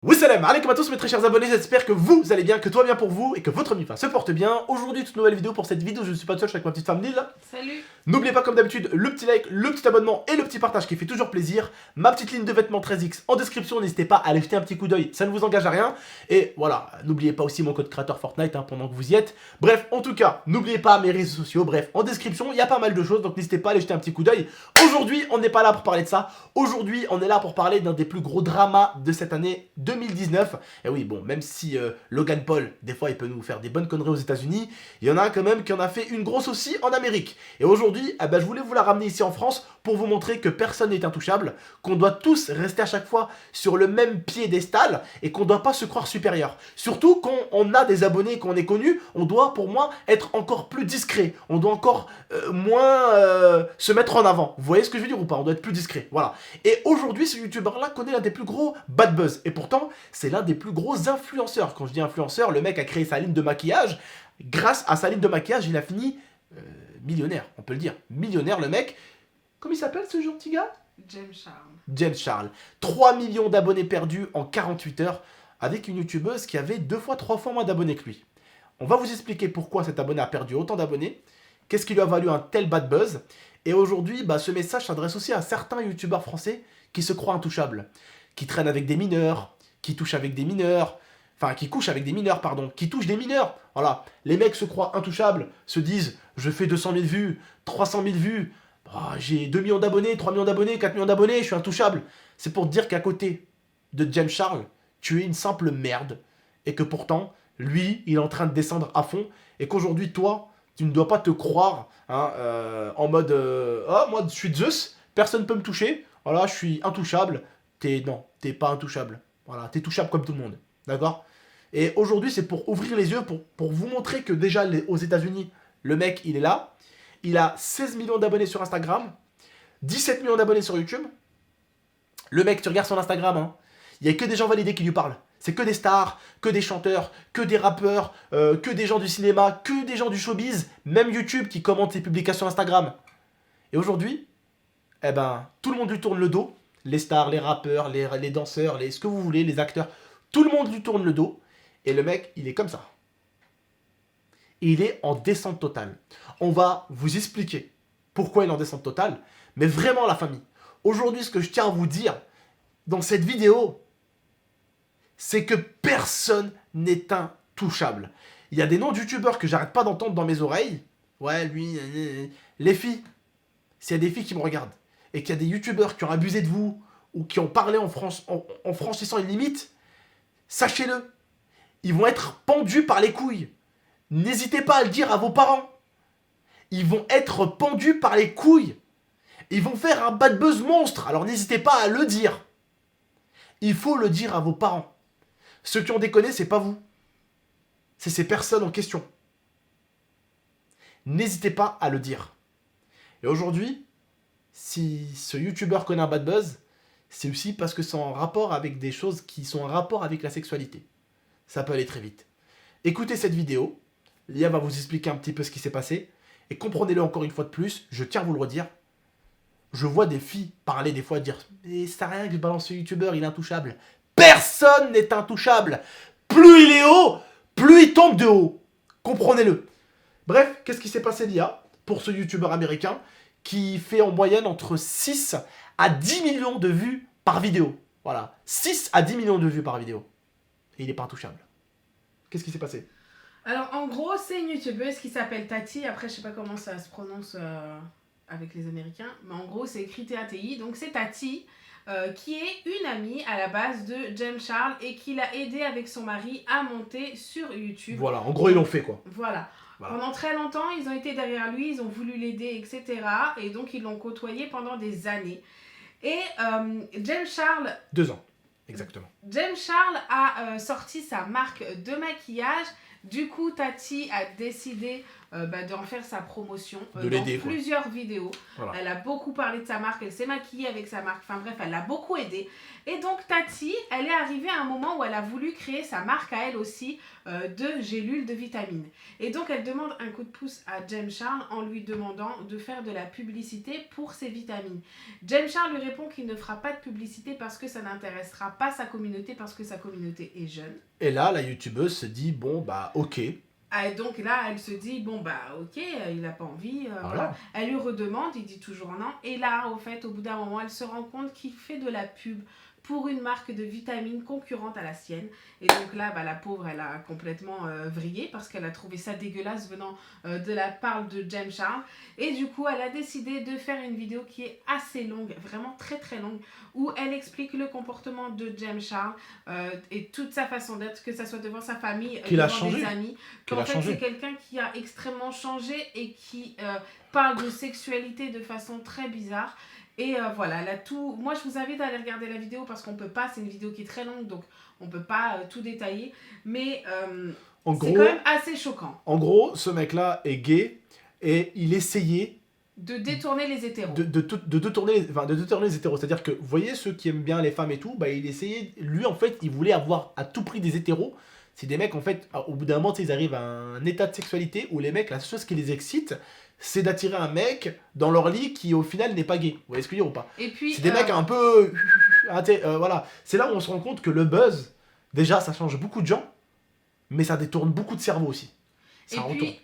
Oui salam alaikum à tous mes très chers abonnés, j'espère que vous allez bien, que tout va bien pour vous et que votre MIFA se porte bien. Aujourd'hui, toute nouvelle vidéo. Pour cette vidéo, je ne suis pas tout seul, je suis avec ma petite femme Lille. Salut. N'oubliez pas comme d'habitude le petit like, le petit abonnement et le petit partage qui fait toujours plaisir. Ma petite ligne de vêtements 13X en description, n'hésitez pas à aller jeter un petit coup d'œil, ça ne vous engage à rien. Et voilà, n'oubliez pas aussi mon code créateur Fortnite pendant que vous y êtes. Bref, en tout cas, n'oubliez pas mes réseaux sociaux, bref, en description, il y a pas mal de choses, donc n'hésitez pas à aller jeter un petit coup d'œil. Aujourd'hui, on n'est pas là pour parler de ça, aujourd'hui, on est là pour parler d'un des plus gros dramas de cette année 2019. Et oui, bon, même si Logan Paul, des fois, il peut nous faire des bonnes conneries aux États-Unis, il y en a quand même qui en a fait une grosse aussi en Amérique. Et aujourd'hui, je voulais vous la ramener ici en France pour vous montrer que personne n'est intouchable, qu'on doit tous rester à chaque fois sur le même piédestal et qu'on ne doit pas se croire supérieur. Surtout quand on a des abonnés, qu'on est connu, on doit, pour moi, être encore plus discret. On doit encore moins se mettre en avant. Vous voyez ce que je veux dire ou pas? On doit être plus discret. Voilà. Et aujourd'hui, ce youtubeur-là connaît l'un des plus gros bad buzz. Et pourtant, c'est l'un des plus gros influenceurs. Quand je dis influenceur, le mec a créé sa ligne de maquillage. Grâce à sa ligne de maquillage, il a fini millionnaire, on peut le dire. Millionnaire, le mec. Comment il s'appelle ce gentil gars? James Charles. James Charles. 3 millions d'abonnés perdus en 48 heures avec une youtubeuse qui avait 2 fois, 3 fois moins d'abonnés que lui. On va vous expliquer pourquoi cet abonné a perdu autant d'abonnés, qu'est-ce qui lui a valu un tel bad buzz. Et aujourd'hui, ce message s'adresse aussi à certains youtubeurs français qui se croient intouchables, qui traînent avec des mineurs, qui touchent avec des mineurs, qui couchent avec des mineurs, pardon, qui touchent des mineurs. Voilà, les mecs se croient intouchables, se disent « je fais 200 000 vues, 300 000 vues, j'ai 2 millions d'abonnés, 3 millions d'abonnés, 4 millions d'abonnés, je suis intouchable ». C'est pour te dire qu'à côté de James Charles, tu es une simple merde, et que pourtant, lui, il est en train de descendre à fond, et qu'aujourd'hui, toi, tu ne dois pas te croire en mode « oh, moi, je suis Zeus, personne ne peut me toucher, voilà, je suis intouchable ». Non, t'es pas intouchable. Voilà, t'es touchable comme tout le monde. D'accord? Et aujourd'hui, c'est pour ouvrir les yeux, pour vous montrer que déjà, aux États-Unis, le mec, il est là. Il a 16 millions d'abonnés sur Instagram, 17 millions d'abonnés sur YouTube. Le mec, tu regardes son Instagram, il n'y a que des gens validés qui lui parlent. C'est que des stars, que des chanteurs, que des rappeurs, que des gens du cinéma, que des gens du showbiz, même YouTube qui commente ses publications Instagram. Et aujourd'hui, tout le monde lui tourne le dos. Les stars, les rappeurs, les danseurs, ce que vous voulez, les acteurs. Tout le monde lui tourne le dos. Et le mec, il est comme ça. Il est en descente totale. On va vous expliquer pourquoi il est en descente totale. Mais vraiment, la famille. Aujourd'hui, ce que je tiens à vous dire dans cette vidéo, c'est que personne n'est intouchable. Il y a des noms de youtubeurs que j'arrête pas d'entendre dans mes oreilles. Ouais, lui, les filles. S'il y a des filles qui me regardent et qu'il y a des youtubeurs qui ont abusé de vous ou qui ont parlé en franchissant une limite, sachez-le, ils vont être pendus par les couilles. N'hésitez pas à le dire à vos parents. Ils vont être pendus par les couilles. Ils vont faire un bad buzz monstre. Alors n'hésitez pas à le dire. Il faut le dire à vos parents. Ceux qui ont déconné, c'est pas vous. C'est ces personnes en question. N'hésitez pas à le dire. Et aujourd'hui, si ce youtubeur connaît un bad buzz, c'est aussi parce que c'est en rapport avec des choses qui sont en rapport avec la sexualité. Ça peut aller très vite. Écoutez cette vidéo, Lia va vous expliquer un petit peu ce qui s'est passé, et comprenez-le encore une fois de plus, je tiens à vous le redire, je vois des filles parler des fois, dire « mais ça sert à rien que je balance ce youtubeur, il est intouchable ». Personne n'est intouchable. Plus il est haut, plus il tombe de haut. Comprenez-le. Bref, qu'est-ce qui s'est passé, Lia, pour ce youtubeur américain qui fait en moyenne entre 6 à 10 millions de vues par vidéo. Voilà, 6 à 10 millions de vues par vidéo. Et il n'est pas intouchable. Qu'est-ce qui s'est passé? Alors, en gros, c'est une youtubeuse qui s'appelle Tati. Après, je sais pas comment ça se prononce avec les Américains. Mais en gros, c'est écrit T-A-T-I. Donc, c'est Tati qui est une amie à la base de James Charles et qui l'a aidé avec son mari à monter sur YouTube. Voilà, en gros, ils l'ont fait, quoi. Voilà. Pendant très longtemps, ils ont été derrière lui, ils ont voulu l'aider, etc. Et donc, ils l'ont côtoyé pendant des années. Et James Charles... 2 ans, exactement. James Charles a sorti sa marque de maquillage. Du coup, Tati a décidé d'en faire sa promotion De l'aider, dans quoi. plusieurs vidéos. Voilà. Elle a beaucoup parlé de sa marque, elle s'est maquillée avec sa marque, enfin bref, elle l'a beaucoup aidé. Et donc Tati, elle est arrivée à un moment où elle a voulu créer sa marque à elle aussi de gélules de vitamines. Et donc elle demande un coup de pouce à James Charles en lui demandant de faire de la publicité pour ses vitamines. James Charles lui répond qu'il ne fera pas de publicité parce que ça n'intéressera pas sa communauté, parce que sa communauté est jeune. Et là, la youtubeuse se dit, bon, bah, ok. Ah, et donc là, elle se dit, bon bah ok, il n'a pas envie. Voilà. Voilà. Elle lui redemande, il dit toujours non. Et là, au fait, au bout d'un moment, elle se rend compte qu'il fait de la pub pour une marque de vitamines concurrente à la sienne. Et donc là, bah, la pauvre, elle a complètement vrillé parce qu'elle a trouvé ça dégueulasse venant de la part de James Charles. Et du coup, elle a décidé de faire une vidéo qui est assez longue, vraiment très très longue, où elle explique le comportement de James Charles et toute sa façon d'être, que ça soit devant sa famille, Qu'il a devant changé. des amis. Qu'il Qu'en a fait, changé. c'est quelqu'un qui a extrêmement changé et qui parle de sexualité de façon très bizarre. Et voilà, là, tout... Moi, je vous invite à aller regarder la vidéo parce qu'on peut pas, c'est une vidéo qui est très longue, donc on peut pas tout détailler. Mais En c'est gros, quand même assez choquant en gros, ce mec-là est gay et il essayait de détourner les hétéros. de détourner les hétéros. C'est-à-dire que, vous voyez, ceux qui aiment bien les femmes et tout, bah, il essayait, lui, en fait, il voulait avoir à tout prix des hétéros. C'est des mecs, en fait, au bout d'un moment, tu sais, ils arrivent à un état de sexualité où les mecs, la seule chose qui les excite, c'est d'attirer un mec dans leur lit qui, au final, n'est pas gay. Vous voyez ce que je veux dire ou pas? Et puis, C'est des mecs un peu... voilà. C'est là où on se rend compte que le buzz, déjà, ça change beaucoup de gens, mais ça détourne beaucoup de cerveau aussi. et puis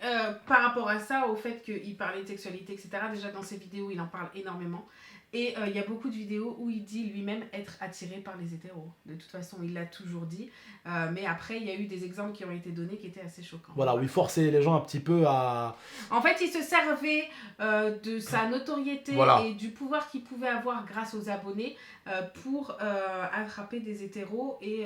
par rapport à ça, au fait qu'il parlait de sexualité, etc., déjà dans ses vidéos, il en parle énormément. Et il y a beaucoup de vidéos où il dit lui-même être attiré par les hétéros. De toute façon, il l'a toujours dit. Mais après, il y a eu des exemples qui ont été donnés qui étaient assez choquants. Voilà, où il forçait les gens un petit peu à... En fait, il se servait de sa notoriété Voilà. et du pouvoir qu'il pouvait avoir grâce aux abonnés pour attraper des hétéros et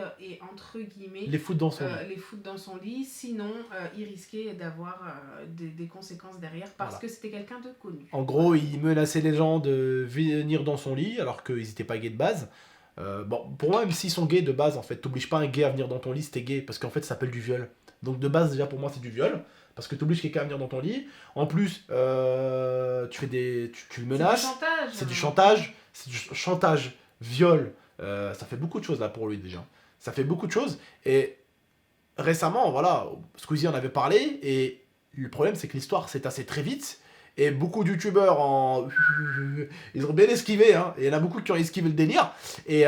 entre guillemets, les foutre dans son lit. les foutre dans son lit. Sinon, il risquait d'avoir des conséquences derrière parce Voilà. que c'était quelqu'un de connu. En gros, il menaçait les gens de venir dans son lit alors qu'ils n'étaient pas gays de base. Bon, pour moi, même s'ils sont gays de base, en fait, t'obliges pas un gay à venir dans ton lit si t'es gay, parce qu'en fait, ça s'appelle du viol. Donc de base, déjà, pour moi, c'est du viol, parce que t'obliges quelqu'un à venir dans ton lit. En plus, tu le menaces. C'est du chantage. C'est du chantage, viol. Ça fait beaucoup de choses là pour lui déjà. Ça fait beaucoup de choses. Et récemment, voilà, Squeezie en avait parlé. Et le problème, c'est que l'histoire s'est tassée très vite. Et beaucoup de youtubeurs ils ont bien esquivé, hein. Et il y en a beaucoup qui ont esquivé le délire. Et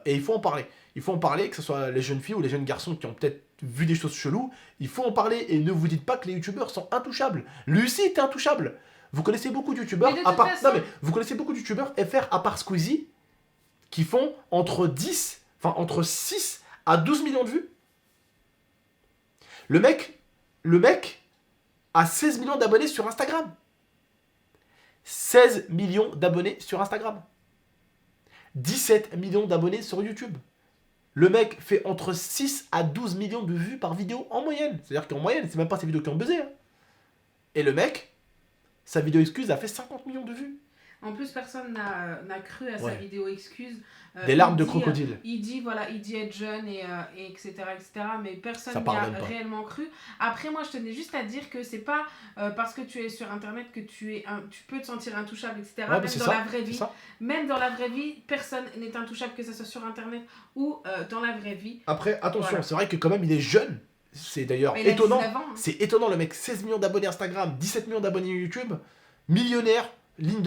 il faut en parler. Il faut en parler, que ce soit les jeunes filles ou les jeunes garçons qui ont peut-être vu des choses cheloues. Il faut en parler. Et ne vous dites pas que les youtubeurs sont intouchables. Lui aussi était intouchable. Vous connaissez beaucoup de youtubeurs, Mais de toute façon... non mais vous connaissez beaucoup de youtubeurs FR à part Squeezie qui font entre 6 à 12 millions de vues. Le mec a 16 millions d'abonnés sur Instagram. 16 millions d'abonnés sur Instagram. 17 millions d'abonnés sur YouTube. Le mec fait entre 6 à 12 millions de vues par vidéo en moyenne. C'est-à-dire qu'en moyenne, c'est même pas ses vidéos qui ont buzzé. Hein. Et le mec, sa vidéo excuse a fait 50 millions de vues. En plus, personne n'a cru à sa vidéo excuse. Des larmes de crocodile. Il dit être jeune et etc., etc. Mais personne n'y Ça a parle même pas. réellement cru. Après, moi, je tenais juste à dire que c'est pas parce que tu es sur Internet que tu peux te sentir intouchable, etc. Ouais, même c'est dans ça, la vraie c'est vie. ça. Même dans la vraie vie, personne n'est intouchable, que ce soit sur Internet ou dans la vraie vie. Après, attention, Voilà. c'est vrai que quand même, il est jeune. C'est d'ailleurs Mais il a étonnant. 19 ans, hein. C'est étonnant, le mec, 16 millions d'abonnés Instagram, 17 millions d'abonnés YouTube, millionnaire, ligne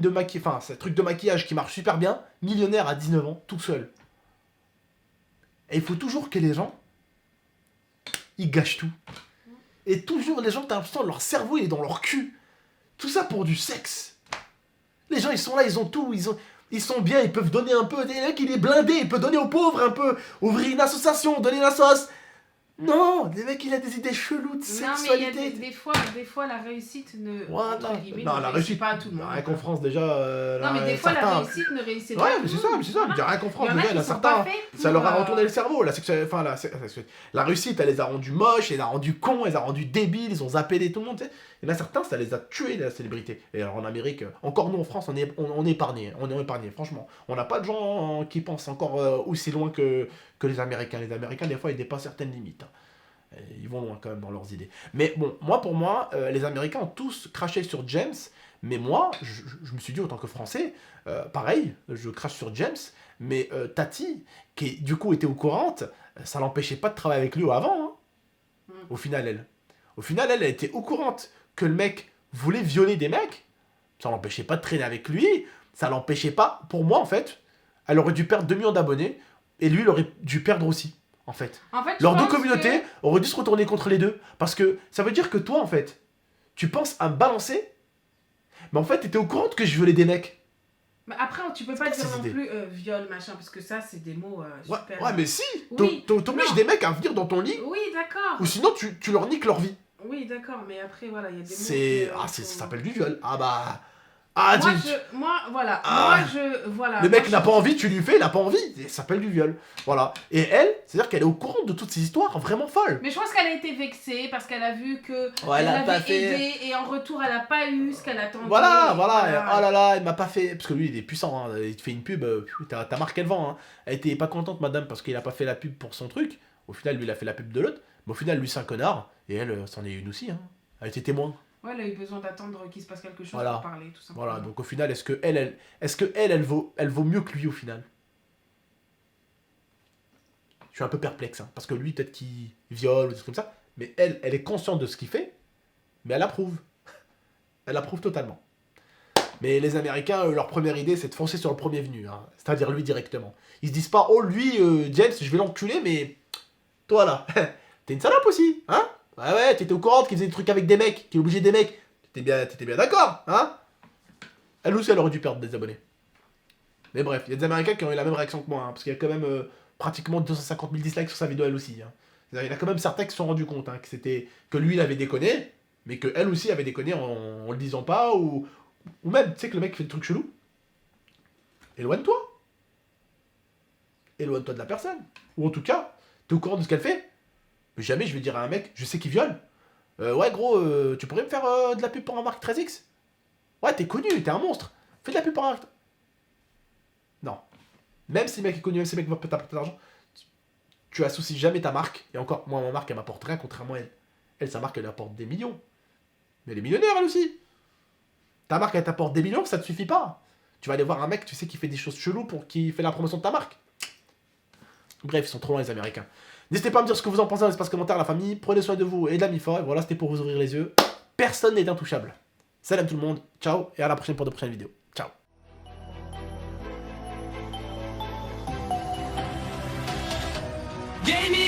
de maquillage, enfin, c'est un truc de maquillage qui marche super bien, millionnaire à 19 ans, tout seul. Et il faut toujours que les gens, ils gâchent tout. Et toujours, les gens, t'as l'impression, leur cerveau, il est dans leur cul. Tout ça pour du sexe. Les gens, ils sont là, ils ont tout, ils sont bien, ils peuvent donner un peu. Les mecs, il est blindé, il peut donner aux pauvres un peu, ouvrir une association, donner la sauce. Non, le mec, il a des idées cheloues de sexualité. Non, mais il y a des fois, la réussite ne, Voilà. entre guillemets, Non, ne la réussit réussite, pas à tout le monde. rien qu'en France déjà. Non, mais des fois, la réussite ne réussit pas. Ouais, à tout mais le c'est ça, monde. mais c'est ça. Voilà. Rien qu'en France, Il y en a déjà, il y en a qui sont certains, pas faits pour, ça leur a retourné le cerveau. La réussite, elle les a rendus moches, elle les a rendus cons, elle les a rendus débiles, ils ont zappé tout le monde. Tu sais. Il y en a certains, ça les a tués, la célébrité. Et alors en Amérique, encore nous en France, on est épargnés. On est épargnés, franchement. On n'a pas de gens qui pensent encore aussi loin que les Américains. Les Américains, des fois, ils dépassent certaines limites. Ils vont loin quand même dans leurs idées. Mais bon, pour moi, les Américains ont tous craché sur James. Mais moi, je me suis dit, en tant que Français, pareil, je crache sur James. Mais Tati, qui du coup était au courant, ça l'empêchait pas de travailler avec lui avant. Hein. Au final, elle était au courant que le mec voulait violer des mecs. Ça l'empêchait pas de traîner avec lui. Ça l'empêchait pas. Pour moi, en fait, elle aurait dû perdre 2 millions d'abonnés. Et lui, il aurait dû perdre aussi. En fait, leurs deux communautés auraient dû se retourner contre les deux. Parce que ça veut dire que toi, en fait, tu penses à me balancer, mais en fait, t'étais au courant que je violais des mecs. Mais après, tu peux pas dire non plus viol, machin, parce que ça, c'est des mots super... Ouais, mais si, t'obliges des mecs à venir dans ton lit. Oui, d'accord. Ou sinon, tu leur niques leur vie. Oui, d'accord, mais après, voilà, il y a des mots... ça s'appelle du viol. Ah bah... voilà. Le mec n'a pas envie, tu lui fais, il n'a pas envie. Ça s'appelle du viol. Voilà. Et elle, c'est-à-dire qu'elle est au courant de toutes ces histoires vraiment folles. Mais je pense qu'elle a été vexée parce qu'elle a vu que elle avait aidé et en retour, elle n'a pas eu ce qu'elle attendait. Voilà. Oh là là, il m'a pas fait... Parce que lui, il est puissant. Hein. Il te fait une pub, ta marque, elle vend. Hein. Elle était pas contente, madame, parce qu'il a pas fait la pub pour son truc. Au final, lui, il a fait la pub de l'autre. Mais au final, lui, c'est un connard. Et elle, c'en est une aussi. Hein. Elle était témoin. Ouais, elle a eu besoin d'attendre qu'il se passe quelque chose pour parler, tout simplement. Voilà, donc au final, est-ce que elle vaut mieux que lui au final? Je suis un peu perplexe, hein, parce que lui, peut-être qu'il viole ou des trucs comme ça, mais elle est consciente de ce qu'il fait, mais elle approuve. Elle approuve totalement. Mais les Américains, leur première idée, c'est de foncer sur le premier venu, hein, c'est-à-dire lui directement. Ils se disent pas, oh lui, James, je vais l'enculer, mais toi là, t'es une salope aussi, hein? Ouais, t'étais au courant qu'il faisait des trucs avec des mecs, qu'il obligeait des mecs. T'étais bien d'accord, hein? Elle aussi, elle aurait dû perdre des abonnés. Mais bref, il y a des Américains qui ont eu la même réaction que moi, hein, parce qu'il y a quand même pratiquement 250 000 dislikes sur sa vidéo, elle aussi. Hein. Il y en a quand même certains qui se sont rendus compte hein, que lui, il avait déconné, mais qu'elle aussi avait déconné en le disant pas, ou même, tu sais que le mec fait des trucs chelous. Éloigne-toi. Éloigne-toi de la personne. Ou en tout cas, t'es au courant de ce qu'elle fait. Mais jamais je vais dire à un mec, je sais qu'il viole. Ouais gros, tu pourrais me faire de la pub pour un marque 13X? Ouais, t'es connu, t'es un monstre. Fais de la pub pour un marque. Non. Même si le mec est connu, même si le mec va t'apporter de l'argent, tu associes jamais ta marque. Et encore, moi, ma marque, elle m'apporte rien, contrairement à elle. Elle, sa marque, elle apporte des millions. Mais elle est millionnaire, elle aussi. Ta marque, elle t'apporte des millions, ça te suffit pas. Tu vas aller voir un mec, tu sais, qui fait des choses cheloues pour qu'il fait la promotion de ta marque. Bref, ils sont trop loin, les Américains. N'hésitez pas à me dire ce que vous en pensez dans l'espace commentaire, la famille. Prenez soin de vous et de la mi-fort. Et voilà, c'était pour vous ouvrir les yeux. Personne n'est intouchable. Salam tout le monde. Ciao. Et à la prochaine pour de prochaines vidéos. Ciao. Gaming